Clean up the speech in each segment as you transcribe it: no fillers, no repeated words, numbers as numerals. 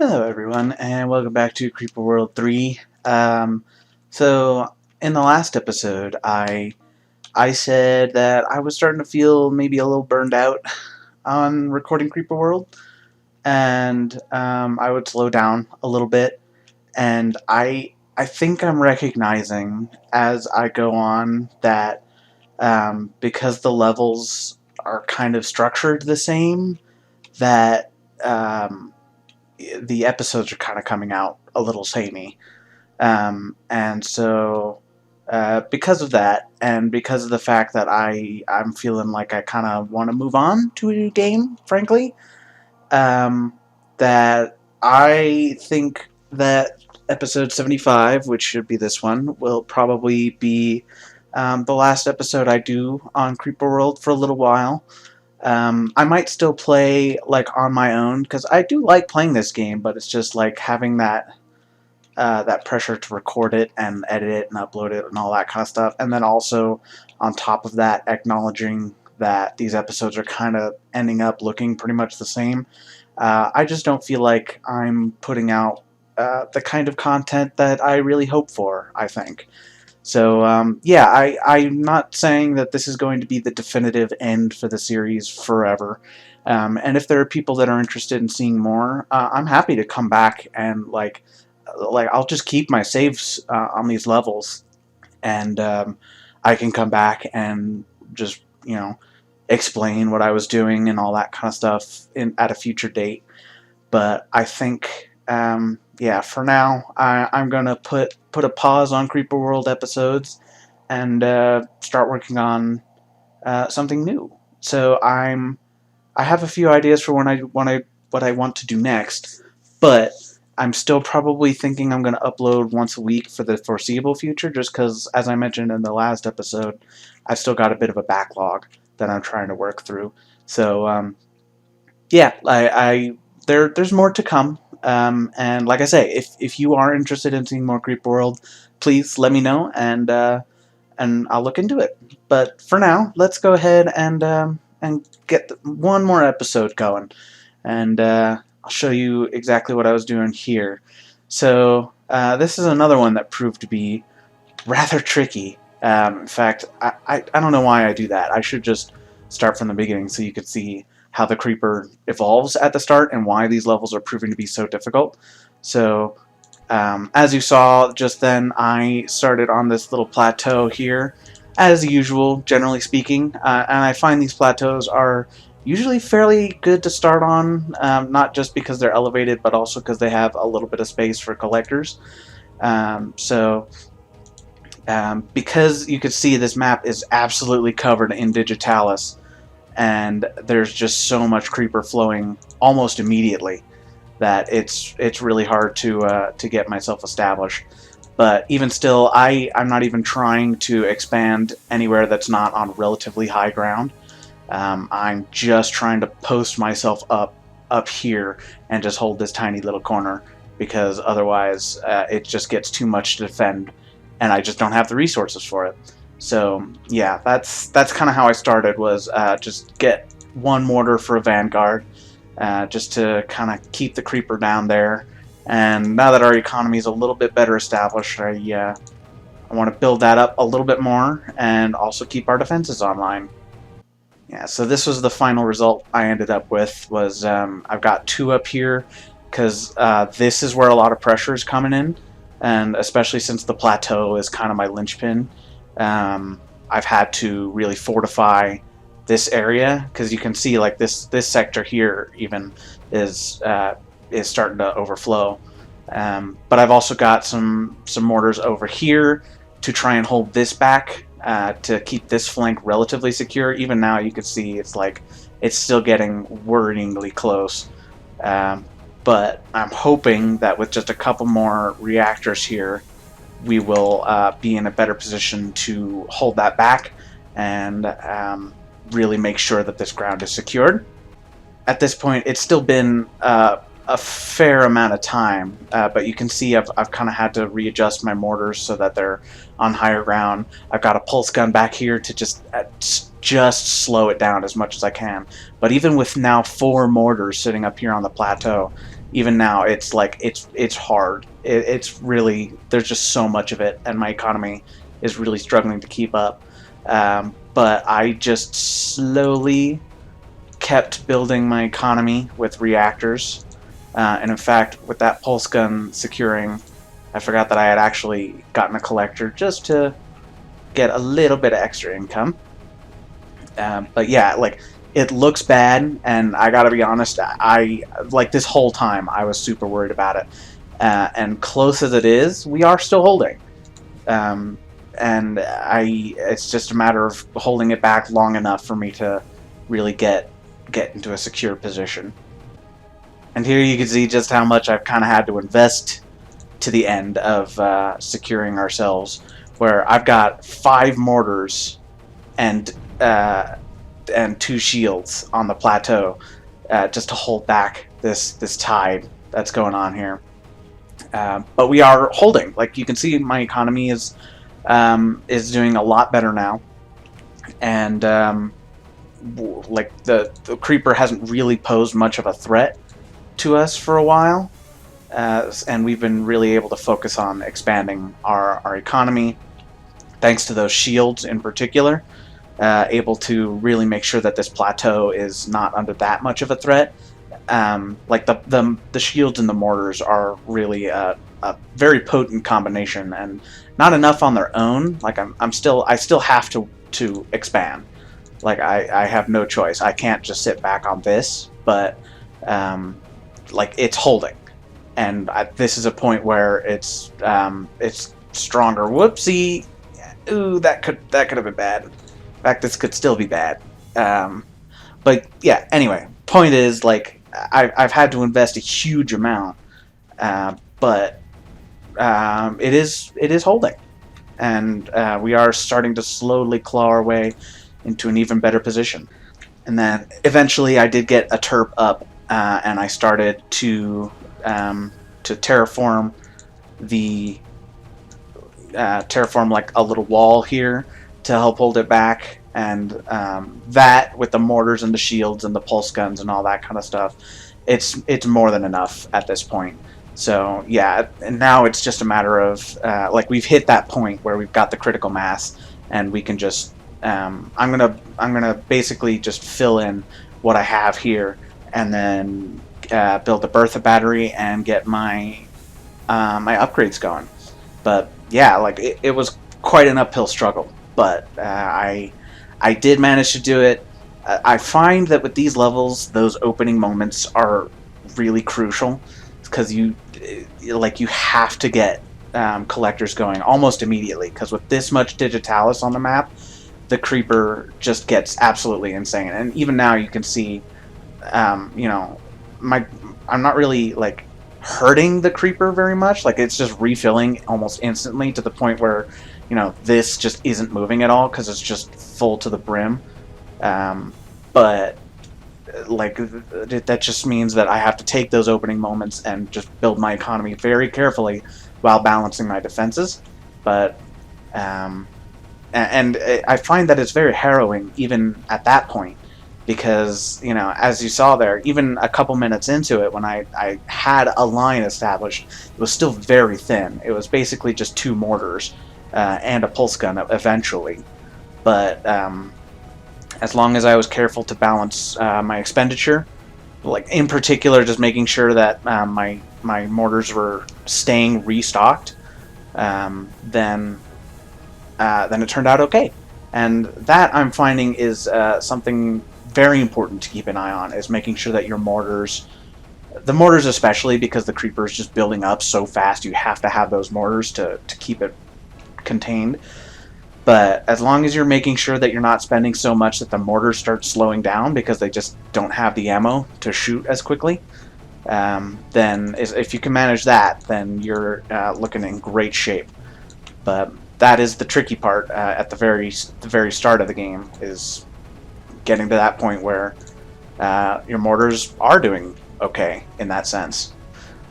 Hello everyone, and welcome back to Creeper World 3. So in the last episode, I said that I was starting to feel maybe a little burned out on recording Creeper World, and I would slow down a little bit. And I think I'm recognizing as I go on that because the levels are kind of structured the same, that the episodes are kind of coming out a little samey. And so, because of that, and because of the fact that I'm feeling like I kind of want to move on to a new game, frankly, um, that I think that episode 75, which should be this one, will probably be the last episode I do on Creeper World for a little while. I might still play like on my own because I do like playing this game, but it's just like having that pressure to record it and edit it and upload it and all that kind of stuff, and then also on top of that, acknowledging that these episodes are kind of ending up looking pretty much the same. I just don't feel like I'm putting out the kind of content that I really hope for, I think. So, yeah, I'm not saying that this is going to be the definitive end for the series forever. And if there are people that are interested in seeing more, I'm happy to come back and, I'll just keep my saves on these levels. And I can come back and just, explain what I was doing and all that kind of stuff at a future date. But I think, yeah, for now, I'm gonna put a pause on Creeper World episodes and start working on something new. So I have a few ideas for what I want to do next, but I'm still probably thinking I'm going to upload once a week for the foreseeable future, just because, as I mentioned in the last episode, I've still got a bit of a backlog that I'm trying to work through. So, yeah, there's more to come. And like I say, if you are interested in seeing more Creeper World, please let me know, and I'll look into it. But for now, let's go ahead and get one more episode going, and I'll show you exactly what I was doing here. So this is another one that proved to be rather tricky. In fact, I don't know why I do that. I should just start from the beginning so you could see how the creeper evolves at the start and why these levels are proving to be so difficult. So as you saw just then, I started on this little plateau here, as usual, generally speaking, and I find these plateaus are usually fairly good to start on, not just because they're elevated, but also because they have a little bit of space for collectors. Because you can see this map is absolutely covered in digitalis, and there's just so much creeper flowing almost immediately that it's really hard to get myself established. But even still, I'm not even trying to expand anywhere that's not on relatively high ground. I'm just trying to post myself up here and just hold this tiny little corner, because otherwise it just gets too much to defend, and I just don't have the resources for it. So yeah, that's kind of how I started, was just get one mortar for a vanguard, just to kind of keep the creeper down there. And now that our economy is a little bit better established, I want to build that up a little bit more and also keep our defenses online. Yeah, so this was the final result I ended up with. Was I've got two up here because this is where a lot of pressure is coming in, and especially since the plateau is kind of my linchpin, I've had to really fortify this area, because you can see like this sector here even is starting to overflow. But I've also got some mortars over here to try and hold this back, to keep this flank relatively secure. Even now you can see it's still getting worryingly close. But I'm hoping that with just a couple more reactors here, we will be in a better position to hold that back and really make sure that this ground is secured. At this point, it's still been a fair amount of time, but you can see I've kind of had to readjust my mortars so that they're on higher ground. I've got a pulse gun back here to just slow it down as much as I can. But even with now 4 mortars sitting up here on the plateau, even now, it's like it's hard. It's really, there's just so much of it, and my economy is really struggling to keep up. But I just slowly kept building my economy with reactors. And in fact, with that pulse gun securing, I forgot that I had actually gotten a collector just to get a little bit of extra income. But yeah, like, it looks bad, and I gotta be honest, I like, this whole time I was super worried about it. And close as it is, we are still holding. Um, and it's just a matter of holding it back long enough for me to really get into a secure position. And here you can see just how much I've kind of had to invest to the end of securing ourselves, where I've got 5 mortars and uh, and 2 shields on the plateau, just to hold back this tide that's going on here. But we are holding. Like, you can see, my economy is doing a lot better now, and like, the creeper hasn't really posed much of a threat to us for a while, and we've been really able to focus on expanding our economy thanks to those shields in particular. Able to really make sure that this plateau is not under that much of a threat. Like, the shields and the mortars are really a very potent combination, and not enough on their own. Like, I still have to expand. Like, I have no choice. I can't just sit back on this, but like, it's holding, and this is a point where it's stronger. Whoopsie! Ooh, that could have been bad. In fact, this could still be bad. But yeah, anyway, point is, like, I've had to invest a huge amount, but it is holding, and we are starting to slowly claw our way into an even better position. And then eventually, I did get a terp up, and I started to terraform like a little wall here to help hold it back, and that, with the mortars and the shields and the pulse guns and all that kind of stuff, it's more than enough at this point. So yeah, and now it's just a matter of like, we've hit that point where we've got the critical mass, and we can just I'm gonna basically just fill in what I have here, and then build the Bertha battery and get my my upgrades going. But yeah, like, it was quite an uphill struggle, but I did manage to do it. I find that with these levels, those opening moments are really crucial, because you have to get collectors going almost immediately, because with this much digitalis on the map, the creeper just gets absolutely insane. And even now, you can see, you know, I'm not really, like, hurting the creeper very much. Like, it's just refilling almost instantly, to the point where, you know, this just isn't moving at all, because it's just full to the brim. But like, that just means that I have to take those opening moments and just build my economy very carefully while balancing my defenses. But and I find that it's very harrowing even at that point, because, you know, as you saw there, even a couple minutes into it, when I had a line established, it was still very thin. It was basically just 2 mortars and a pulse gun eventually. But as long as I was careful to balance my expenditure, like, in particular, just making sure that my mortars were staying restocked, then it turned out okay. And that, I'm finding, is something very important to keep an eye on, is making sure that your mortars, the mortars especially, because the creeper is just building up so fast, you have to have those mortars to keep it contained. But as long as you're making sure that you're not spending so much that the mortars start slowing down because they just don't have the ammo to shoot as quickly, then if you can manage that, then you're looking in great shape. But that is the tricky part at the very start of the game, is getting to that point where your mortars are doing okay in that sense.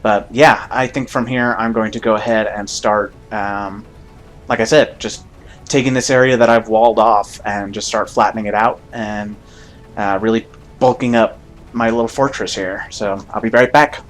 But yeah, I think from here I'm going to go ahead and start, like I said, just taking this area that I've walled off and just start flattening it out, and really bulking up my little fortress here. So I'll be right back.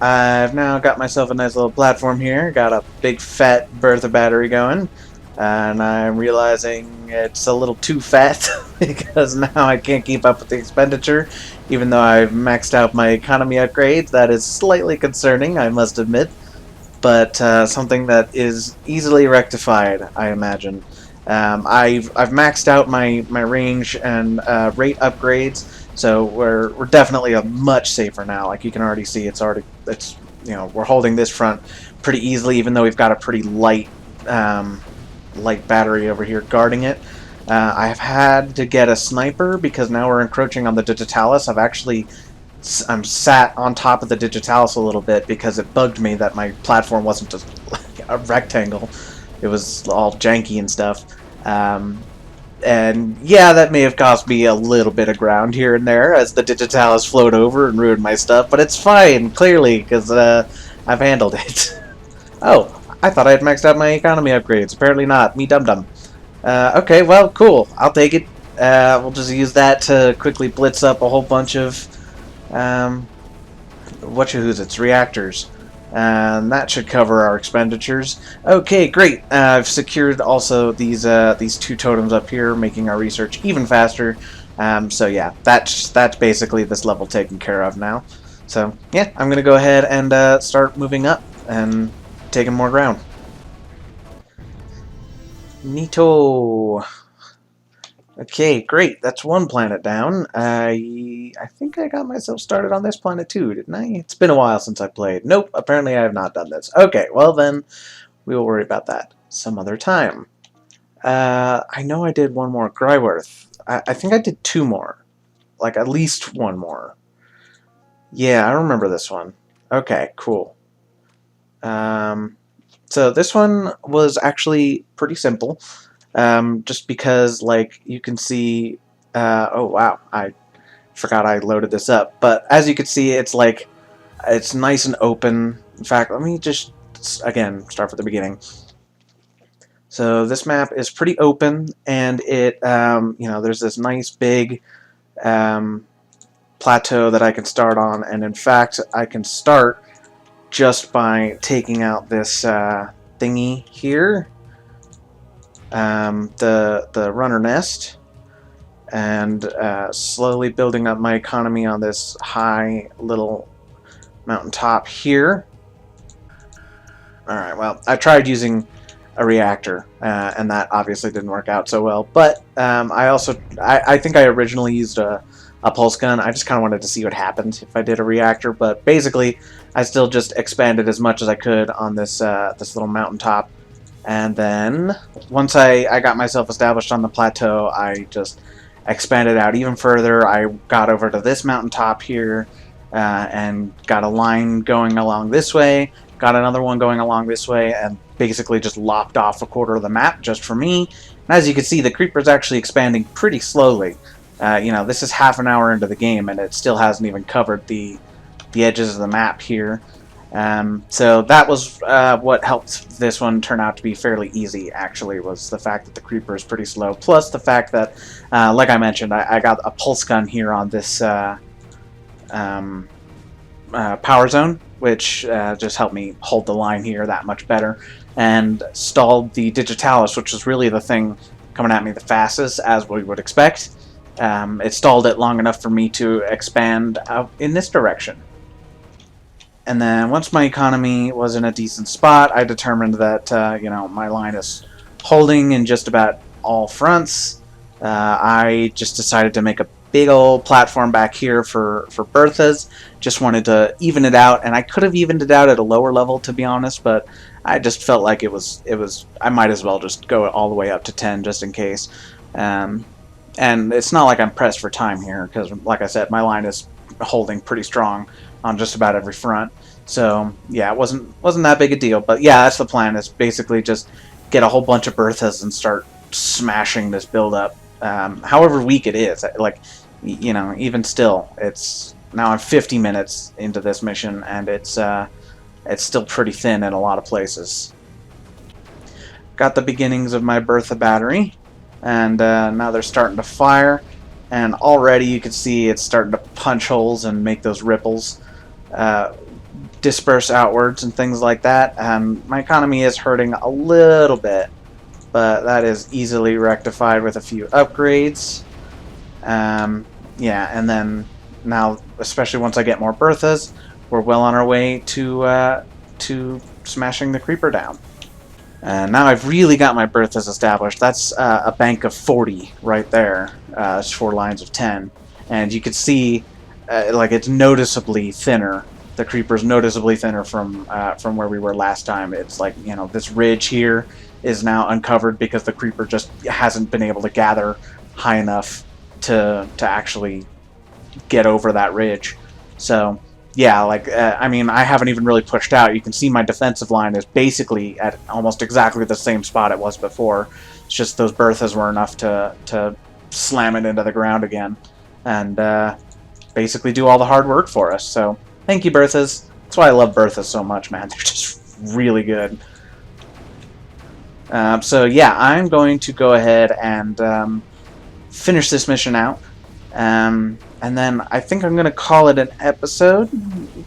I've now got myself a nice little platform here. Got a big fat Bertha battery going. And I'm realizing it's a little too fat because now I can't keep up with the expenditure. Even though I've maxed out my economy upgrades, that is slightly concerning, I must admit. But something that is easily rectified, I imagine. I've maxed out my range and rate upgrades, so we're definitely much safer now. Like you can already see, it's we're holding this front pretty easily, even though we've got a pretty light battery over here guarding it. I've had to get a sniper because now we're encroaching on the Digitalis. I'm sat on top of the Digitalis a little bit because it bugged me that my platform wasn't just like a rectangle. It was all janky and stuff. And yeah, that may have cost me a little bit of ground here and there as the Digitalis flowed over and ruined my stuff, but it's fine, clearly, because I've handled it. Oh, I thought I had maxed out my economy upgrades. Apparently not. Me dum-dum. Okay, well, cool. I'll take it. We'll just use that to quickly blitz up a whole bunch of whatcha-who's-its reactors. And that should cover our expenditures. Okay, great. I've secured also these two totems up here, making our research even faster. So yeah, that's basically this level taken care of now. So yeah, I'm gonna go ahead and start moving up and taking more ground. Neato. Okay, great. That's one planet down. I think I got myself started on this planet too, didn't I? It's been a while since I played. Nope, apparently I have not done this. Okay, well then, we will worry about that some other time. I know I did one more. Gryworth. I think I did two more. Like, at least one more. Yeah, I remember this one. Okay, cool. So this one was actually pretty simple. Just because, like, you can see, oh wow, I forgot I loaded this up, but as you can see, it's like, it's nice and open. In fact, let me just, again, start from the beginning. So this map is pretty open, and it, there's this nice big, plateau that I can start on, and in fact, I can start just by taking out this, thingy here. The runner nest, and slowly building up my economy on this high little mountaintop here. Alright, well, I tried using a reactor, and that obviously didn't work out so well, but I think I originally used a pulse gun. I just kind of wanted to see what happened if I did a reactor, but basically I still just expanded as much as I could on this this little mountaintop. And then, once I got myself established on the plateau, I just expanded out even further. I got over to this mountaintop here, and got a line going along this way, got another one going along this way, and basically just lopped off a quarter of the map just for me. And as you can see, the creeper's actually expanding pretty slowly. This is half an hour into the game, and it still hasn't even covered the edges of the map here. So that was what helped this one turn out to be fairly easy, actually, was the fact that the creeper is pretty slow, plus the fact that, like I mentioned, I got a pulse gun here on this power zone, which just helped me hold the line here that much better, and stalled the Digitalis, which was really the thing coming at me the fastest, as we would expect. It stalled it long enough for me to expand out in this direction. And then once my economy was in a decent spot, I determined that, my line is holding in just about all fronts. I just decided to make a big old platform back here for Berthas. Just wanted to even it out, and I could have evened it out at a lower level, to be honest, but I just felt like it was I might as well just go all the way up to 10 just in case. And it's not like I'm pressed for time here, because, like I said, my line is holding pretty strong on just about every front. So yeah, it wasn't that big a deal. But yeah, that's the plan, is basically just get a whole bunch of Berthas and start smashing this build up. However weak it is, like, even still, now I'm 50 minutes into this mission, and it's still pretty thin in a lot of places. Got the beginnings of my Bertha battery, and now they're starting to fire, and already you can see it's starting to punch holes and make those ripples. disperse outwards and things like that. My economy is hurting a little bit, but that is easily rectified with a few upgrades. Yeah, and then now, especially once I get more Berthas, we're well on our way to smashing the creeper down. Now I've really got my Berthas established. That's a bank of 40 right there. It's 4 lines of 10. And you can see, like, it's noticeably thinner. The creeper's noticeably thinner from where we were last time. It's like, you know, this ridge here is now uncovered because the creeper just hasn't been able to gather high enough to actually get over that ridge. So yeah, like, I mean, I haven't even really pushed out. You can see my defensive line is basically at almost exactly the same spot it was before. It's just those Berthas were enough to slam it into the ground again and basically do all the hard work for us. So thank you, Berthas. That's why I love Berthas so much, man. They're just really good. So yeah, I'm going to go ahead and finish this mission out. And then I think I'm going to call it an episode,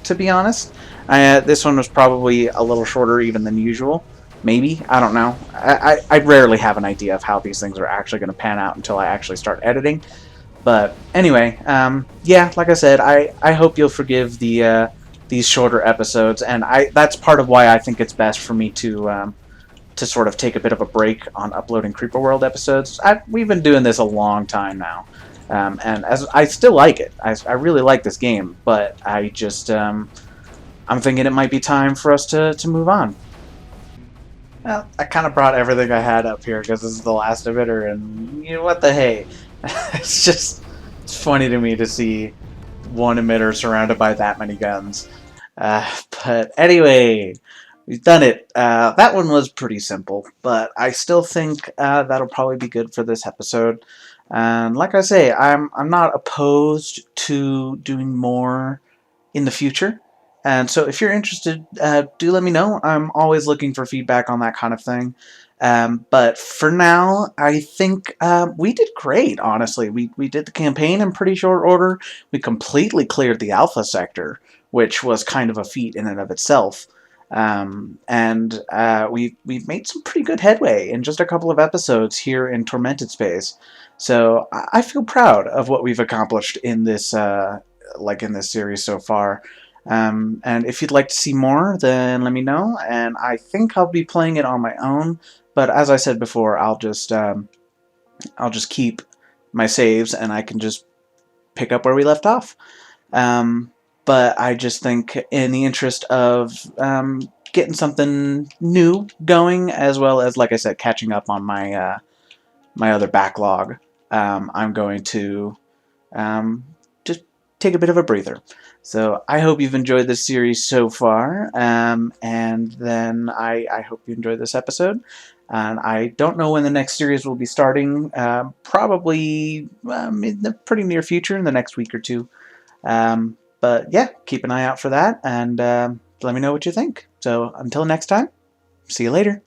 to be honest. This one was probably a little shorter even than usual. Maybe. I don't know. I rarely have an idea of how these things are actually going to pan out until I actually start editing. But anyway, yeah, like I said, I hope you'll forgive these shorter episodes. And that's part of why I think it's best for me to sort of take a bit of a break on uploading Creeper World episodes. We've been doing this a long time now. And as I still like it, I really like this game, but I just I'm thinking it might be time for us to move on. Well, I kind of brought everything I had up here because this is the last emitter, and you know what the hey, it's funny to me to see one emitter surrounded by that many guns. But anyway, we've done it. That one was pretty simple, but I still think that'll probably be good for this episode. And like I say, I'm not opposed to doing more in the future. And so if you're interested, do let me know. I'm always looking for feedback on that kind of thing. But for now, I think we did great, honestly. We did the campaign in pretty short order. We completely cleared the Alpha sector, which was kind of a feat in and of itself. And we've made some pretty good headway in just a couple of episodes here in Tormented Space. So I feel proud of what we've accomplished in this in this series so far. And if you'd like to see more, then let me know. And I think I'll be playing it on my own. But as I said before, I'll just keep my saves, and I can just pick up where we left off. But I just think, in the interest of getting something new going, as well as, like I said, catching up on my my other backlog, I'm going to just take a bit of a breather. So I hope you've enjoyed this series so far, and then I hope you enjoyed this episode. And I don't know when the next series will be starting, probably in the pretty near future, in the next week or two. But yeah, keep an eye out for that, and let me know what you think. So until next time, see you later.